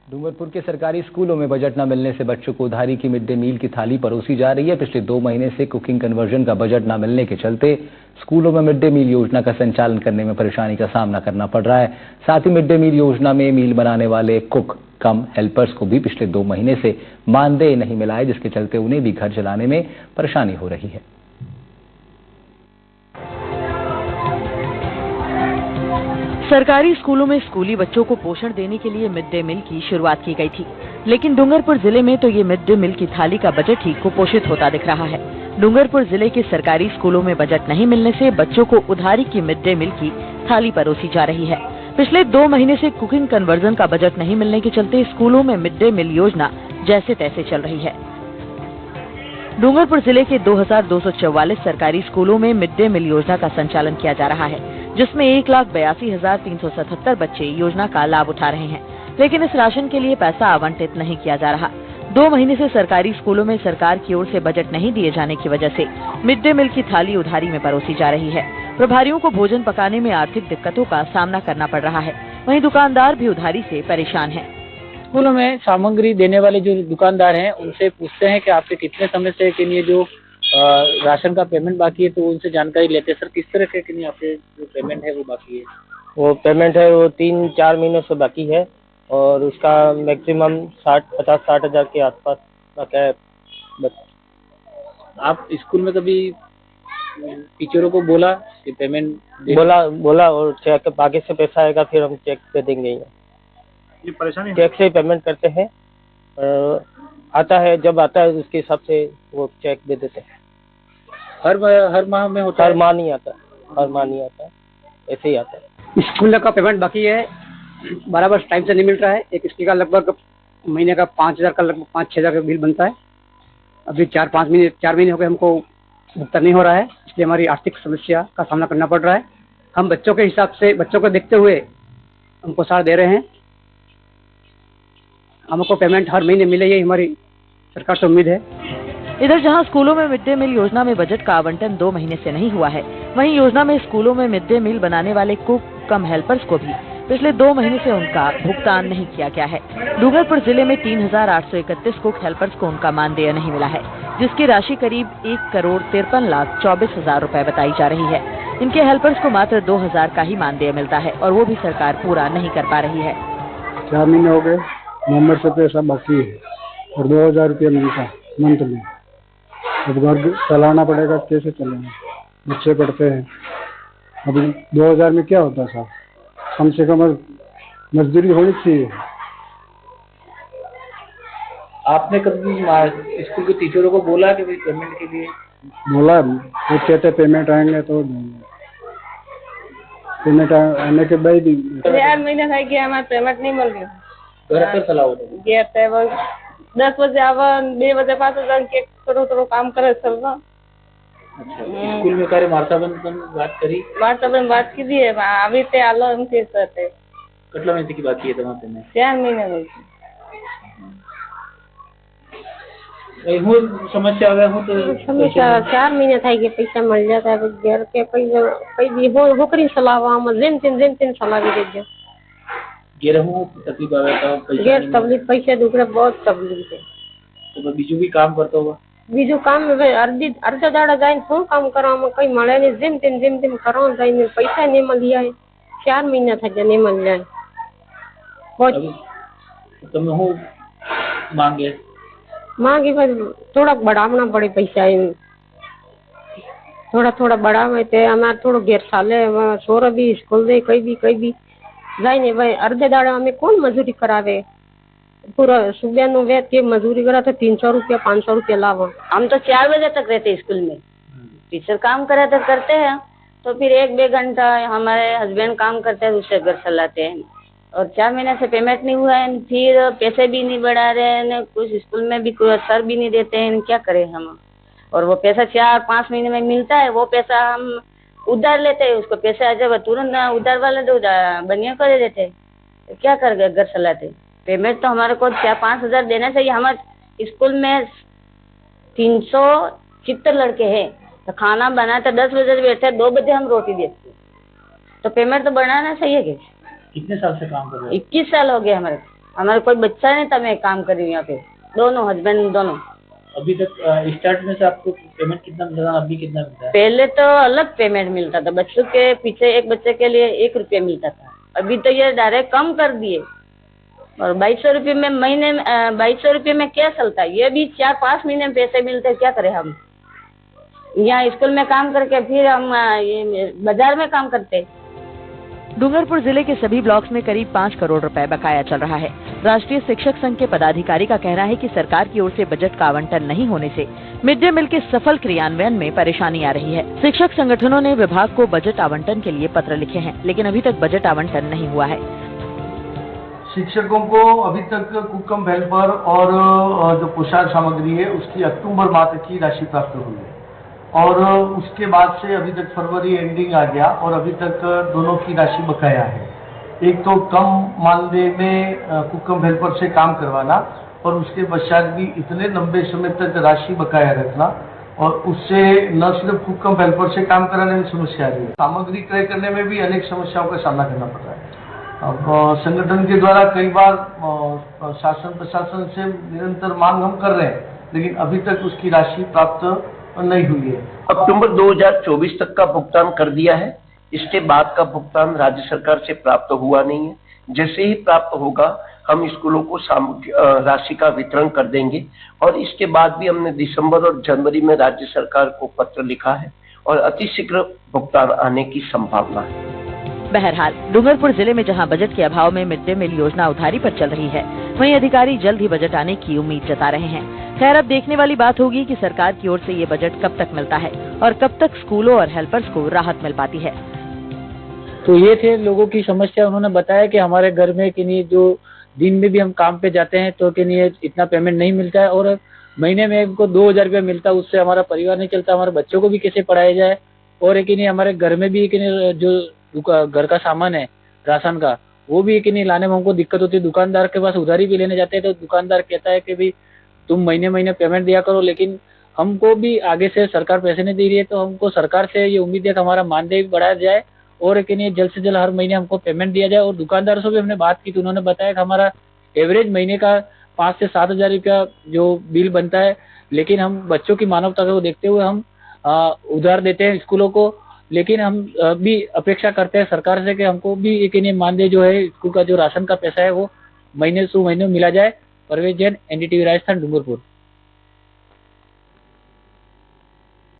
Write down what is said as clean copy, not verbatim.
डूंगरपुर के सरकारी स्कूलों में बजट न मिलने से बच्चों को उधारी की मिड डे मील की थाली परोसी जा रही है। पिछले 2 महीने से कुकिंग कन्वर्जन का बजट न मिलने के चलते स्कूलों में मिड डे मील योजना का संचालन करने में परेशानी का सामना करना पड़ रहा है। साथ ही मिड डे मील योजना में मील बनाने वाले कुक कम हेल्पर्स को भी पिछले 2 महीने से मानदेय नहीं मिला है, जिसके चलते उन्हें भी घर चलाने में परेशानी हो रही है। सरकारी स्कूलों में स्कूली बच्चों को पोषण देने के लिए मिड डे मील की शुरुआत की गई थी, लेकिन डूंगरपुर जिले में तो ये मिड डे मील की थाली का बजट ही कुपोषित होता दिख रहा है। डूंगरपुर जिले के सरकारी स्कूलों में बजट नहीं मिलने से बच्चों को उधारी की मिड डे मील की थाली परोसी जा रही है। पिछले 2 महीने से कुकिंग कन्वर्जन का बजट नहीं मिलने के चलते स्कूलों में मिड डे मील योजना जैसे तैसे चल रही है। डूंगरपुर जिले के 2244 सरकारी स्कूलों में मिड डे मील योजना का संचालन किया जा रहा है, जिसमें 1,82,377 बच्चे योजना का लाभ उठा रहे हैं, लेकिन इस राशन के लिए पैसा आवंटित नहीं किया जा रहा। 2 महीने से सरकारी स्कूलों में सरकार की ओर से बजट नहीं दिए जाने की वजह से मिड डे मील की थाली उधारी में परोसी जा रही है। प्रभारियों को भोजन पकाने में आर्थिक दिक्कतों का सामना करना पड़ रहा है। वहीं दुकानदार भी उधारी से परेशान है। स्कूलों में सामग्री देने वाले जो दुकानदार हैं उनसे पूछते हैं कि आपके कितने समय से के लिए जो राशन का पेमेंट बाकी है, तो उनसे जानकारी लेते हैं। सर, किस तरह के लिए आपके जो पेमेंट है वो बाकी है? वो पेमेंट है वो 3-4 महीनों से बाकी है और उसका मैक्सिमम 50-60 हज़ार के आसपास का है। बस आप स्कूल में कभी टीचरों को बोला कि पेमेंट बोला और चेक आगे से पैसा आएगा फिर हम चेक पे देंगे। ये परेशानी चेक से पेमेंट करते हैं, आता है जब आता है उसके हिसाब से वो चेक दे देते हैं। हर माह में होता है? हर माह नहीं आता, ऐसे ही आता है। स्कूल का पेमेंट बाकी है, बराबर टाइम से नहीं मिल रहा है। एक स्कूल का लगभग महीने का 5,000 का लगभग 5-6 हज़ार का बिल बनता है। अभी 4 महीने हो गए हमको भुगतान नहीं हो रहा है, इसलिए हमारी आर्थिक समस्या का सामना करना पड़ रहा है। हम बच्चों के हिसाब से, बच्चों को देखते हुए हमको साथ दे रहे हैं। हमको पेमेंट हर महीने मिले, यही हमारी सरकार से उम्मीद है। इधर जहां स्कूलों में मिड डे मील योजना में बजट का आवंटन 2 महीने से नहीं हुआ है, वहीं योजना में स्कूलों में मिड डे मील बनाने वाले कुक कम हेल्पर्स को भी पिछले 2 महीने से उनका भुगतान नहीं किया गया है। डूंगरपुर जिले में 3,831 कुक हेल्पर्स को उनका मानदेय नहीं मिला है, जिसकी राशि करीब 1,53,24,000 रुपए बताई जा रही है। इनके हेल्पर्स को मात्र 2,000 का ही मानदेय मिलता है और वो भी सरकार पूरा नहीं कर पा रही है। 4 महीने हो गए, नवंबर से पैसा बाकी है और 2,000 रुपया मिलता है मंथ में। अब घर चलाना पड़ेगा, कैसे चलाना, बच्चे पढ़ते हैं। अभी 2,000 में क्या होता साहब, कम से कम मजदूरी होनी चाहिए। आपने कभी स्कूल के टीचरों को बोला कि भाई पेमेंट के लिए? बोला, वो कहते पेमेंट आएंगे तो देंगे। पेमेंट आने के बाद ही 4 महीने था कि हमारे पेमेंट नहीं मिल रही। घर पर चलाओ गए वो 10 बजे आवा, 2 बजे पास के थोड़ा काम करे चलना। अच्छा, स्कूल में कार्य बात करी? बात की है अभी ते आलो उनके साथ કેટલા મહિનાથી की बाकी है તમારે पेमेंट? 4 महीने में। હું समस्या આવે હું तो समस्या 4 महीने था कि पैसा मिल जाता है। घर के कोई भी हो होकरी चलावा हम जेम तेन चलावी दे। गेरहू तकलीफ आवे तो पैसा गैर तकलीफ पैसे दूसरे बहुत तकलीफ है। तो बीजू भी काम करता होगा? बीजू काम में अर्धा दाड़ा जाए शू काम करा कई મળે नहीं, जेम तेन करा जाए पैसा नहीं मिलिया है। 4 महीना था नहीं मिल जाए। तुम हूँ मांगे बस थोड़ा बढ़ावना पड़े पैसा, थोड़ा बढ़ावे थे हमारे थोड़ा घेर साले सोरा भी स्कूल दे कई भी जाए नहीं भाई। अर्धे दाड़ा हमें कौन मजूरी करावे, पूरा सुबह नो वेत के मजूरी करा तो 300 रुपया 500 रुपया लाभ। हम तो 4 बजे तक रहते स्कूल में, टीचर काम करे तो करते हैं, तो फिर 1-2 घंटा हमारे हस्बैंड काम करते हैं, उससे घर चलाते हैं। और 4 महीने से पेमेंट नहीं हुआ है, फिर पैसे भी नहीं बढ़ा रहे हैं, कुछ स्कूल में भी कोई असर भी नहीं देते हैं, क्या करें हम। और वो पैसा 4-5 महीने में मिलता है, वो पैसा हम उधार लेते हैं, उसको पैसे जब तुरंत उधार वाले तो बनिया कर देते, तो क्या कर गए घर चलाते। पेमेंट तो हमारे को 4-5 हज़ार देना चाहिए। हमारे स्कूल में 370 लड़के हैं, तो खाना बनाते 10 बजे बैठे, 2 बजे हम रोटी देते, तो पेमेंट तो बढ़ाना चाहिए। कितने साल से काम कर रहे हो? 21 साल हो गए हमारे। हमारा कोई बच्चा नहीं था, मैं काम कर रही हूँ यहाँ पे, दोनों हस्बैंड दोनों। अभी तक स्टार्ट में से आपको पेमेंट कितना मिलता था, अभी कितना मिलता है? पहले तो अलग पेमेंट मिलता था, बच्चों के पीछे एक बच्चे के लिए 1 रुपया मिलता था। अभी तो ये डायरेक्ट कम कर दिए और 2200 रुपये में महीने में 2200 रुपये में क्या चलता है? ये भी 4-5 महीने में पैसे मिलते, क्या करें हम? यहाँ स्कूल में काम करके फिर हम ये बाजार में काम करते। डूंगरपुर जिले के सभी ब्लॉक्स में करीब 5 करोड़ रुपए बकाया चल रहा है। राष्ट्रीय शिक्षक संघ के पदाधिकारी का कहना है कि सरकार की ओर से बजट का आवंटन नहीं होने से मिड डे मील के सफल क्रियान्वयन में परेशानी आ रही है। शिक्षक संगठनों ने विभाग को बजट आवंटन के लिए पत्र लिखे हैं, लेकिन अभी तक बजट आवंटन नहीं हुआ है। शिक्षकों को अभी तक कुकम हेल्पर और जो पोषण सामग्री है उसकी अक्टूबर माह तक की राशि प्राप्त हुई है और उसके बाद से अभी तक फरवरी एंडिंग आ गया और अभी तक दोनों की राशि बकाया है। एक तो कम मानदेय में कुकम हेल्पर से काम करवाना और उसके पश्चात भी इतने लंबे समय तक राशि बकाया रखना और उससे न सिर्फ कुकम हेल्पर से काम कराने में समस्या आ रही है, सामग्री क्रय करने में भी अनेक समस्याओं का सामना करना पड़ रहा है। अब संगठन के द्वारा कई बार शासन प्रशासन से निरंतर मांग हम कर रहे हैं, लेकिन अभी तक उसकी राशि प्राप्त नहीं हुई है। अक्टूबर 2024 तक का भुगतान कर दिया है, इसके बाद का भुगतान राज्य सरकार से प्राप्त हुआ नहीं है। जैसे ही प्राप्त होगा हम स्कूलों को राशि का वितरण कर देंगे और इसके बाद भी हमने दिसंबर और जनवरी में राज्य सरकार को पत्र लिखा है और अतिशीघ्र भुगतान आने की संभावना है। बहरहाल डूंगरपुर जिले में जहां बजट के अभाव में मिड डे मील योजना उधारी पर चल रही है, वहीं अधिकारी जल्द ही बजट आने की उम्मीद जता रहे हैं। खैर, अब देखने वाली बात होगी कि सरकार की ओर से ये बजट कब तक मिलता है और कब तक स्कूलों और हेल्पर्स को राहत मिल पाती है। तो ये थे लोगों की समस्या। उन्होंने बताया कि हमारे घर में कि नहीं जो दिन में भी हम काम पे जाते हैं तो कि नहीं इतना पेमेंट नहीं मिलता है और महीने में हमको 2000 रुपया मिलता है, उससे हमारा परिवार नहीं चलता, हमारे बच्चों को भी कैसे पढ़ाया जाए। और कि नहीं हमारे घर में भी कि नहीं जो घर का सामान है राशन का वो भी कि नहीं लाने में हमको दिक्कत होती है। दुकानदार के पास उधारी भी लेने जाते हैं तो दुकानदार कहता है कि भाई तुम महीने महीने पेमेंट दिया करो, लेकिन हमको भी आगे से सरकार पैसे नहीं दे रही है तो हमको सरकार से ये उम्मीद है कि हमारा मानदेय भी बढ़ाया जाए और कि नहीं जल्द से जल्द हर महीने हमको पेमेंट दिया जाए। और दुकानदारों से भी हमने बात की तो उन्होंने बताया कि हमारा एवरेज महीने का 5 से 7 हजार रुपया जो बिल बनता है, लेकिन हम बच्चों की मानवता को देखते हुए हम उधार देते हैं स्कूलों को, लेकिन हम भी अपेक्षा करते हैं सरकार से कि हमको भी एक मानदेय जो है स्कूल का जो राशन का पैसा है वो महीने से महीने मिला जाए। परवेज जैन, NDTV राजस्थान, डूंगरपुर।